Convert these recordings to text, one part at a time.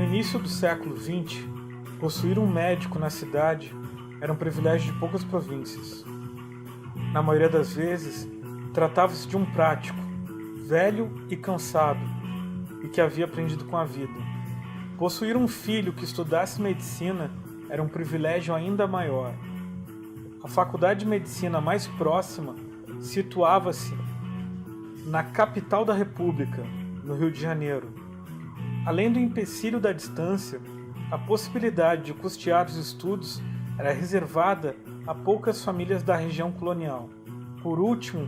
início do século XX, possuir um médico na cidade era um privilégio de poucas províncias. Na maioria das vezes, tratava-se de um prático, velho e cansado, e que havia aprendido com a vida. Possuir um filho que estudasse medicina era um privilégio ainda maior. A faculdade de medicina mais próxima situava-se na capital da República, no Rio de Janeiro. Além do empecilho da distância, a possibilidade de custear os estudos era reservada a poucas famílias da região colonial. Por último,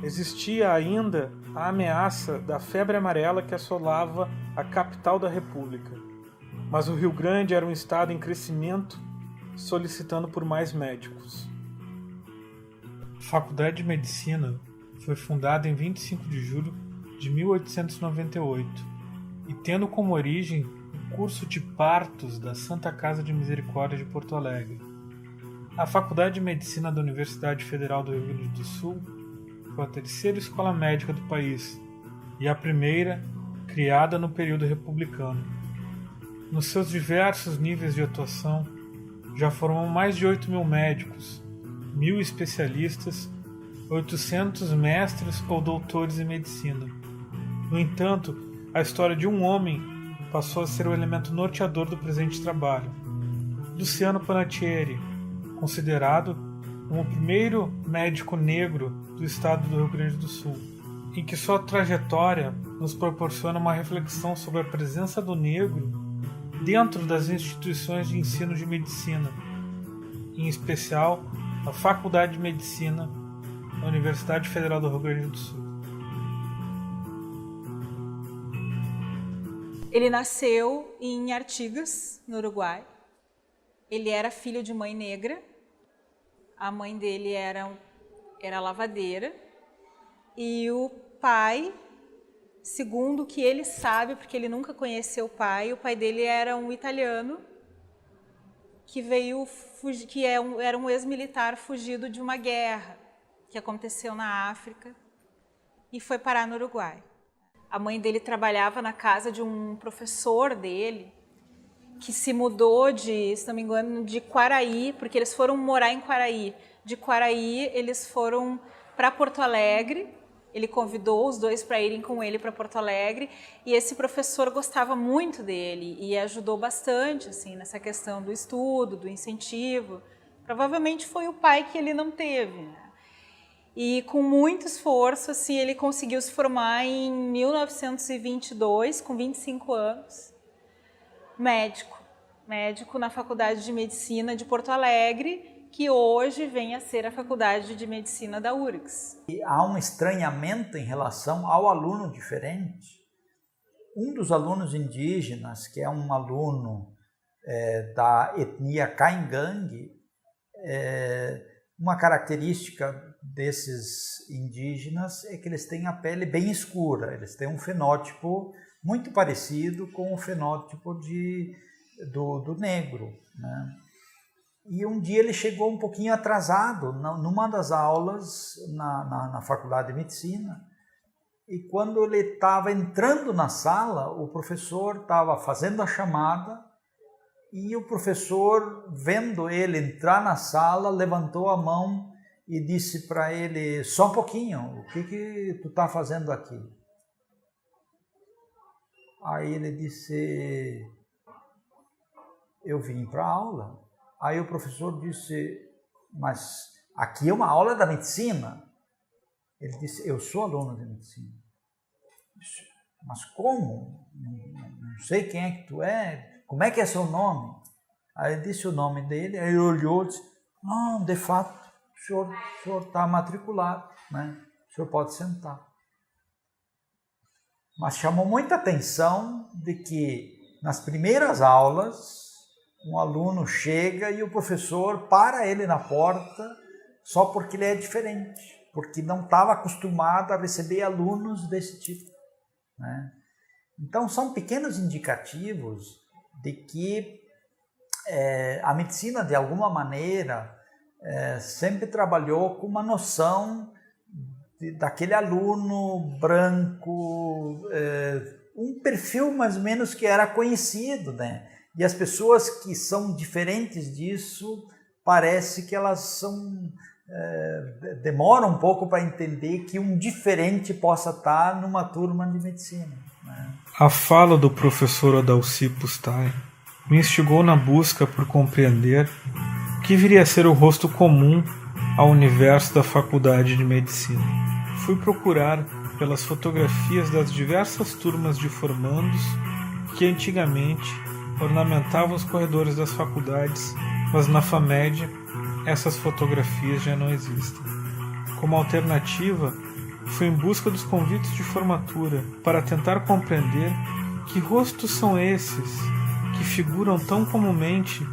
existia ainda a ameaça da febre amarela que assolava a capital da República. Mas o Rio Grande era um estado em crescimento, solicitando por mais médicos. A Faculdade de Medicina foi fundada em 25 de julho de 1898 e tendo como origem o curso de partos da Santa Casa de Misericórdia de Porto Alegre. A Faculdade de Medicina da Universidade Federal do Rio Grande do Sul foi a terceira escola médica do país e a primeira criada no período republicano. Nos seus diversos níveis de atuação, já formou mais de 8.000 médicos, 1.000 especialistas, 800 mestres ou doutores em medicina. No entanto, a história de um homem passou a ser o elemento norteador do presente trabalho. Luciano Panettiere, considerado como o primeiro médico negro do estado do Rio Grande do Sul, em que sua trajetória nos proporciona uma reflexão sobre a presença do negro dentro das instituições de ensino de medicina, em especial a Faculdade de Medicina da Universidade Federal do Rio Grande do Sul. Ele nasceu em Artigas, no Uruguai. Ele era filho de mãe negra. A mãe dele era lavadeira. E o pai, segundo o que ele sabe, porque ele nunca conheceu o pai dele era um italiano que veio fugir, era um ex-militar fugido de uma guerra que aconteceu na África e foi parar no Uruguai. A mãe dele trabalhava na casa de um professor dele, que se mudou se não me engano, de Quaraí, porque eles foram morar em Quaraí. De Quaraí, eles foram para Porto Alegre, ele convidou os dois para irem com ele para Porto Alegre, e esse professor gostava muito dele e ajudou bastante assim, nessa questão do estudo, do incentivo. Provavelmente foi o pai que ele não teve, né? E com muito esforço, assim, ele conseguiu se formar em 1922, com 25 anos, médico na Faculdade de Medicina de Porto Alegre, que hoje vem a ser a Faculdade de Medicina da URGS. E há um estranhamento em relação ao aluno diferente. Um dos alunos indígenas, que é um aluno da etnia Caingangue, uma característica desses indígenas é que eles têm a pele bem escura, eles têm um fenótipo muito parecido com o fenótipo do negro, né? E um dia ele chegou um pouquinho atrasado numa das aulas na Faculdade de Medicina, e quando ele estava entrando na sala, o professor estava fazendo a chamada, e o professor, vendo ele entrar na sala, levantou a mão e disse para ele: só um pouquinho, o que tu está fazendo aqui? Aí ele disse: eu vim para a aula. Aí o professor disse: mas aqui é uma aula da medicina. Ele disse: eu sou aluno de medicina. Disse: mas como? Não sei quem é que tu é, como é que é seu nome? Aí ele disse o nome dele, aí ele olhou e disse: não, de fato, o senhor está matriculado, né? O senhor pode sentar. Mas chamou muita atenção de que nas primeiras aulas um aluno chega e o professor para ele na porta só porque ele é diferente, porque não estava acostumado a receber alunos desse tipo, né? Então são pequenos indicativos de que a medicina, de alguma maneira, sempre trabalhou com uma noção daquele aluno branco, um perfil mais ou menos que era conhecido, né? E as pessoas que são diferentes disso, parece que elas demoram um pouco para entender que um diferente possa estar numa turma de medicina, né? A fala do professor Adalci Pustai me instigou na busca por compreender o que viria a ser o rosto comum ao universo da Faculdade de Medicina. Fui procurar pelas fotografias das diversas turmas de formandos que antigamente ornamentavam os corredores das faculdades, mas na FAMED essas fotografias já não existem. Como alternativa, fui em busca dos convites de formatura para tentar compreender que rostos são esses que figuram tão comumente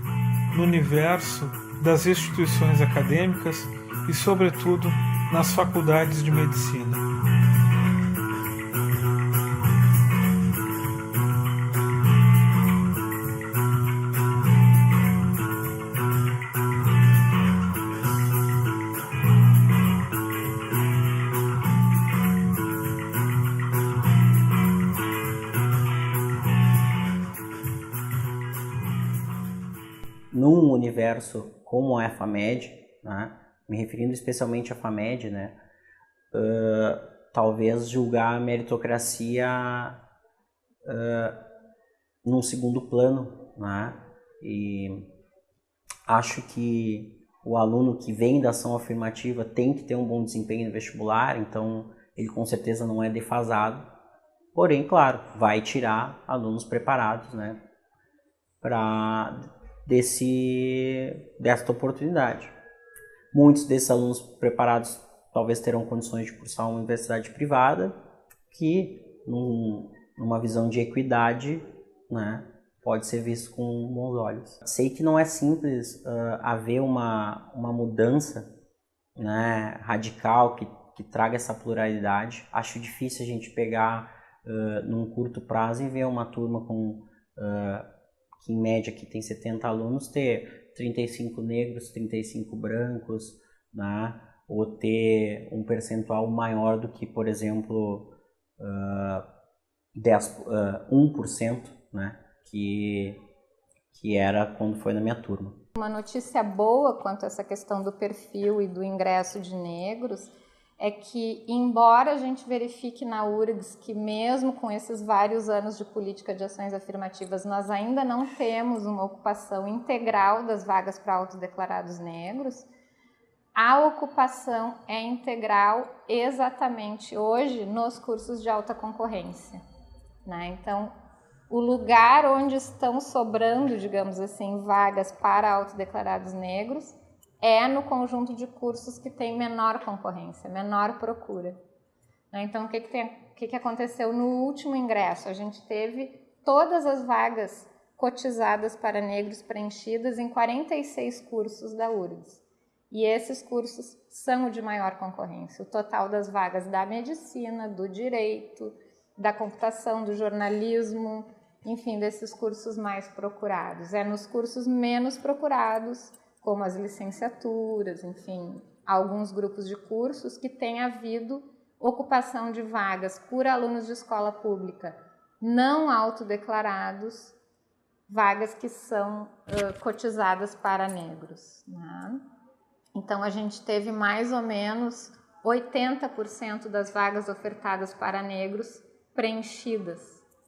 no universo das instituições acadêmicas e, sobretudo, nas faculdades de medicina. Num universo como a FAMED, né, me referindo especialmente à FAMED, né, talvez julgar a meritocracia num segundo plano, né, e acho que o aluno que vem da ação afirmativa tem que ter um bom desempenho no vestibular, então ele com certeza não é defasado, porém, claro, vai tirar alunos preparados, né, desta oportunidade. Muitos desses alunos preparados talvez terão condições de cursar uma universidade privada, que numa visão de equidade, né, pode ser visto com bons olhos. Sei que não é simples haver uma mudança, né, radical que traga essa pluralidade. Acho difícil a gente pegar num curto prazo e ver uma turma com que em média que tem 70 alunos, ter 35 negros, 35 brancos, né? Ou ter um percentual maior do que, por exemplo, 1%, né? Que era quando foi na minha turma. Uma notícia boa quanto a essa questão do perfil e do ingresso de negros é que, embora a gente verifique na URGS que mesmo com esses vários anos de política de ações afirmativas, nós ainda não temos uma ocupação integral das vagas para autodeclarados negros, a ocupação é integral exatamente hoje nos cursos de alta concorrência, né? Então, o lugar onde estão sobrando, digamos assim, vagas para autodeclarados negros é no conjunto de cursos que tem menor concorrência, menor procura. Então, o que aconteceu no último ingresso? A gente teve todas as vagas cotizadas para negros preenchidas em 46 cursos da URGS. E esses cursos são o de maior concorrência. O total das vagas da medicina, do direito, da computação, do jornalismo, enfim, desses cursos mais procurados. É nos cursos menos procurados, como as licenciaturas, enfim, alguns grupos de cursos que tem havido ocupação de vagas por alunos de escola pública não autodeclarados, vagas que são cotizadas para negros, né? Então, a gente teve mais ou menos 80% das vagas ofertadas para negros preenchidas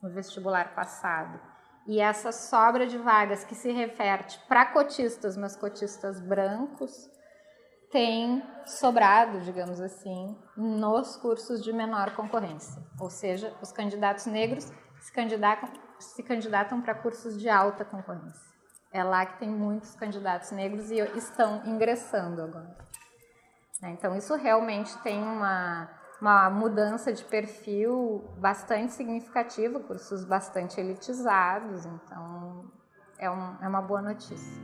no vestibular passado. E essa sobra de vagas que se reverte para cotistas, mas cotistas brancos, tem sobrado, digamos assim, nos cursos de menor concorrência. Ou seja, os candidatos negros se candidatam para cursos de alta concorrência. É lá que tem muitos candidatos negros e estão ingressando agora. Então, isso realmente tem uma mudança de perfil bastante significativa, cursos bastante elitizados, então é uma boa notícia.